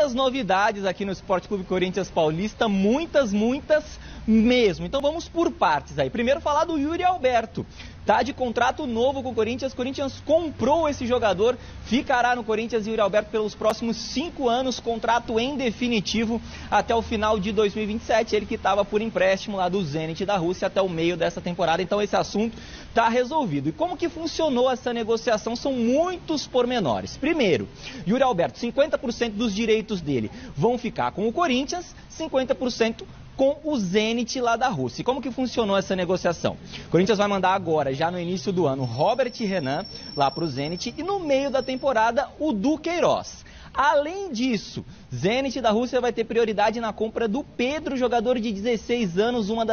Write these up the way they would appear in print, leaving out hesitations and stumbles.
muitas novidades aqui no Esporte Clube Corinthians Paulista, muitas mesmo. Então vamos por partes aí. Primeiro falar do Yuri Alberto. Tá de contrato novo com o Corinthians. O Corinthians comprou esse jogador, ficará no Corinthians, Yuri Alberto, pelos próximos 5 anos, contrato em definitivo até o final de 2027. Ele que estava por empréstimo lá do Zenit da Rússia até o meio dessa temporada. Então esse assunto está resolvido. E como que funcionou essa negociação? São muitos pormenores. Primeiro, Yuri Alberto, 50% dos direitos dele vão ficar com o Corinthians, 50% com o Zenit lá da Rússia. E como que funcionou essa negociação? O Corinthians vai mandar agora, já no início do ano, Robert Renan lá para o Zenit e no meio da temporada o Duqueiroz. Além disso, Zenit da Rússia vai ter prioridade na compra do Pedro, jogador de 16 anos, uma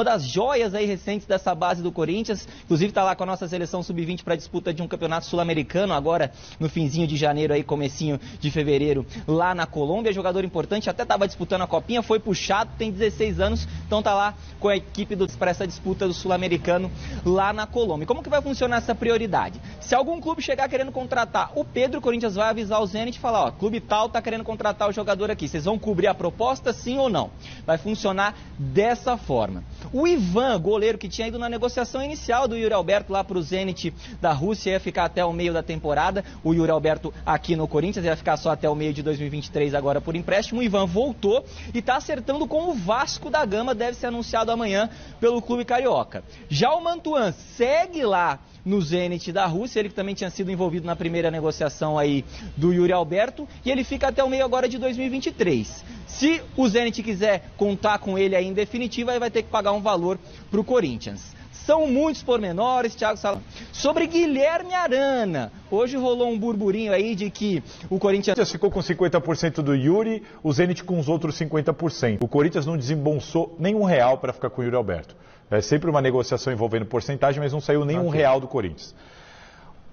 das joias aí recentes dessa base do Corinthians. Inclusive está lá com a nossa seleção sub-20 para a disputa de um campeonato sul-americano, agora no finzinho de janeiro, aí, comecinho de fevereiro, lá na Colômbia. Jogador importante, até estava disputando a copinha, foi puxado, tem 16 anos, então está lá com a equipe para essa disputa do sul-americano lá na Colômbia. Como que vai funcionar essa prioridade? Se algum clube chegar querendo contratar o Pedro, o Corinthians vai avisar o Zenit e falar: ó, clube tal está querendo contratar o jogador aqui, vocês vão cobrir a proposta, sim ou não? Vai funcionar dessa forma. O Ivan, goleiro que tinha ido na negociação inicial do Yuri Alberto lá para o Zenit da Rússia, ia ficar até o meio da temporada. O Yuri Alberto aqui no Corinthians ia ficar só até o meio de 2023 agora por empréstimo. O Ivan voltou e está acertando com o Vasco da Gama, deve ser anunciado amanhã pelo clube carioca. Já o Mantuan segue lá no Zenit da Rússia, ele que também tinha sido envolvido na primeira negociação aí do Yuri Alberto, e ele fica até o meio agora de 2023. Se o Zenit quiser contar com ele aí em definitiva, aí vai ter que pagar um valor para o Corinthians. São muitos pormenores, Thiago Salão. Sobre Guilherme Arana, hoje rolou um burburinho aí de que o Corinthians ficou com 50% do Yuri, o Zenit com os outros 50%. O Corinthians não desembolsou nenhum real para ficar com o Yuri Alberto. É sempre uma negociação envolvendo porcentagem, mas não saiu nenhum real do Corinthians.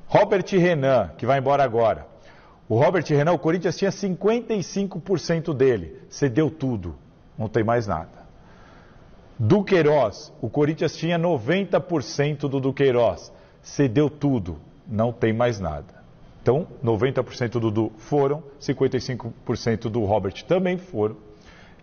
Robert Renan, que vai embora agora. O Robert Renan, o Corinthians tinha 55% dele, cedeu tudo, não tem mais nada. Duqueiroz, o Corinthians tinha 90% do Duqueiroz, cedeu tudo, não tem mais nada. Então, 90% do Dudu foram, 55% do Robert também foram.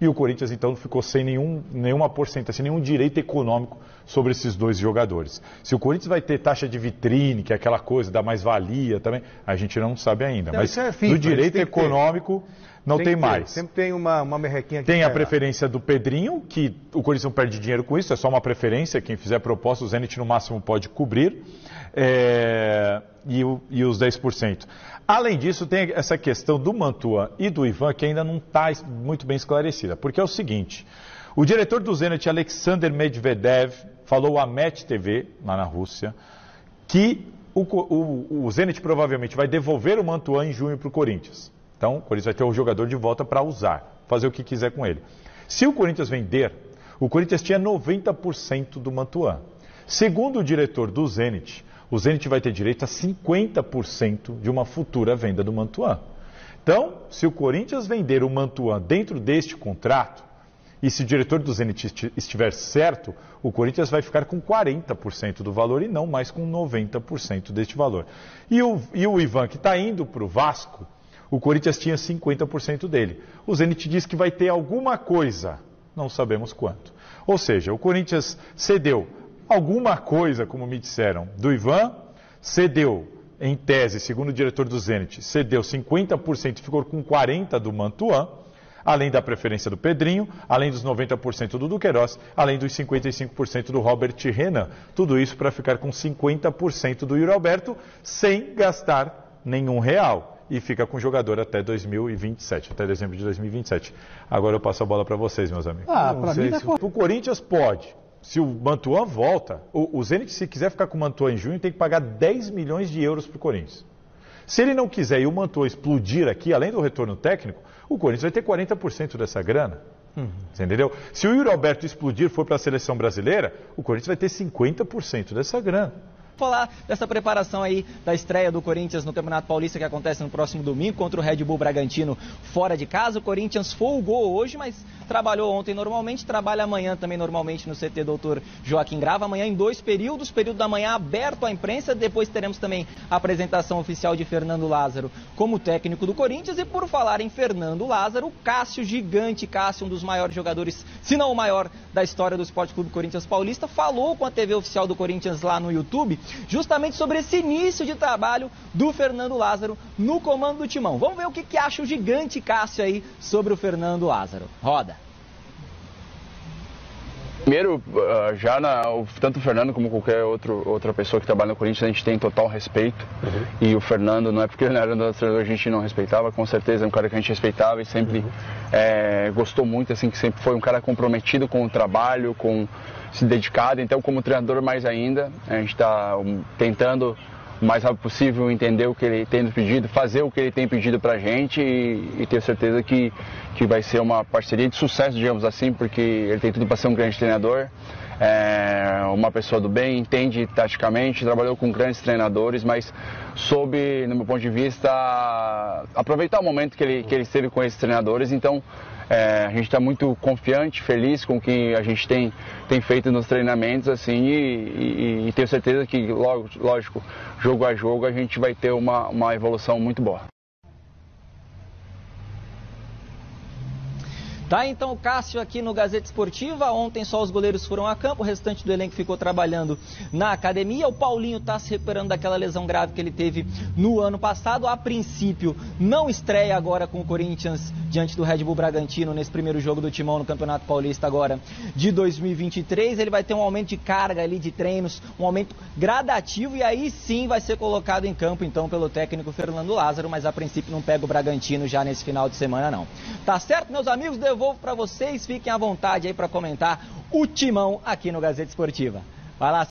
E o Corinthians, então, ficou sem nenhuma porcentagem, sem nenhum direito econômico sobre esses dois jogadores. Se o Corinthians vai ter taxa de vitrine, que é aquela coisa da mais-valia também, a gente não sabe ainda. Não, mas do direito econômico não tem mais. Sempre tem uma merrequinha aqui. Tem a preferência do Pedrinho, que o Corinthians não perde dinheiro com isso, é só uma preferência. Quem fizer proposta, o Zenit no máximo pode cobrir. E os 10%. Além disso, tem essa questão do Mantuan e do Ivan, que ainda não está muito bem esclarecida. Porque é o seguinte: o diretor do Zenit, Alexander Medvedev, falou à Met TV, lá na Rússia, que o Zenit provavelmente vai devolver o Mantuan em junho para o Corinthians. Então, o Corinthians vai ter o jogador de volta para usar, fazer o que quiser com ele. Se o Corinthians vender, o Corinthians tinha 90% do Mantuan. Segundo o diretor do Zenit, o Zenit vai ter direito a 50% de uma futura venda do Mantuan. Então, se o Corinthians vender o Mantuan dentro deste contrato, e se o diretor do Zenit estiver certo, o Corinthians vai ficar com 40% do valor e não mais com 90% deste valor. E o Ivan, que está indo para o Vasco, o Corinthians tinha 50% dele. O Zenit diz que vai ter alguma coisa, não sabemos quanto. Ou seja, o Corinthians cedeu alguma coisa, como me disseram, do Ivan, cedeu, em tese, segundo o diretor do Zenit, cedeu 50% e ficou com 40% do Mantuan, além da preferência do Pedrinho, além dos 90% do Duqueiroz, além dos 55% do Robert Renan. Tudo isso para ficar com 50% do Yuri Alberto, sem gastar nenhum real. E fica com o jogador até 2027, até dezembro de 2027. Agora eu passo a bola para vocês, meus amigos. O Corinthians pode. Se o Mantuan volta, o Zenit, se quiser ficar com o Mantuan em junho, tem que pagar 10 milhões de euros para o Corinthians. Se ele não quiser e o Mantuan explodir aqui, além do retorno técnico, o Corinthians vai ter 40% dessa grana. Você entendeu? Se o Yuri Alberto explodir, for para a seleção brasileira, o Corinthians vai ter 50% dessa grana. Falar dessa preparação aí da estreia do Corinthians no Campeonato Paulista que acontece no próximo domingo contra o Red Bull Bragantino fora de casa. O Corinthians folgou hoje, mas trabalhou ontem normalmente, trabalha amanhã também normalmente no CT Dr. Joaquim Grava. Amanhã em 2 períodos, período da manhã aberto à imprensa, depois teremos também a apresentação oficial de Fernando Lázaro como técnico do Corinthians. E por falar em Fernando Lázaro, o Cássio, gigante Cássio, um dos maiores jogadores, se não o maior da história do Esporte Clube Corinthians Paulista, falou com a TV oficial do Corinthians lá no YouTube, justamente sobre esse início de trabalho do Fernando Lázaro no comando do Timão. Vamos ver o que acha o gigante Cássio aí sobre o Fernando Lázaro. Roda. Primeiro, tanto o Fernando como qualquer outra pessoa que trabalha no Corinthians, a gente tem total respeito. E o Fernando, não é porque ele não era nosso treinador, a gente não respeitava, com certeza é um cara que a gente respeitava e sempre gostou muito, assim, que sempre foi um cara comprometido com o trabalho, se dedicado. Então, como treinador, mais ainda, a gente está tentando o mais rápido possível entender o que ele tem nos pedido, fazer o que ele tem pedido pra gente e ter certeza que vai ser uma parceria de sucesso, digamos assim, porque ele tem tudo para ser um grande treinador, uma pessoa do bem, entende taticamente, trabalhou com grandes treinadores, mas soube, no meu ponto de vista, aproveitar o momento que ele esteve com esses treinadores. Então, a gente está muito confiante, feliz com o que a gente tem feito nos treinamentos, assim, e tenho certeza que, lógico, jogo a jogo, a gente vai ter uma evolução muito boa. Tá, então o Cássio aqui no Gazeta Esportiva. Ontem só os goleiros foram a campo, o restante do elenco ficou trabalhando na academia. O Paulinho está se recuperando daquela lesão grave que ele teve no ano passado. A princípio, não estreia agora com o Corinthians diante do Red Bull Bragantino nesse primeiro jogo do Timão no Campeonato Paulista agora de 2023. Ele vai ter um aumento de carga ali de treinos, um aumento gradativo, e aí sim vai ser colocado em campo então pelo técnico Fernando Lázaro, mas a princípio não pega o Bragantino já nesse final de semana não. Tá certo, meus amigos? Devolvo para vocês, fiquem à vontade aí para comentar o Timão aqui no Gazeta Esportiva. Vai lá.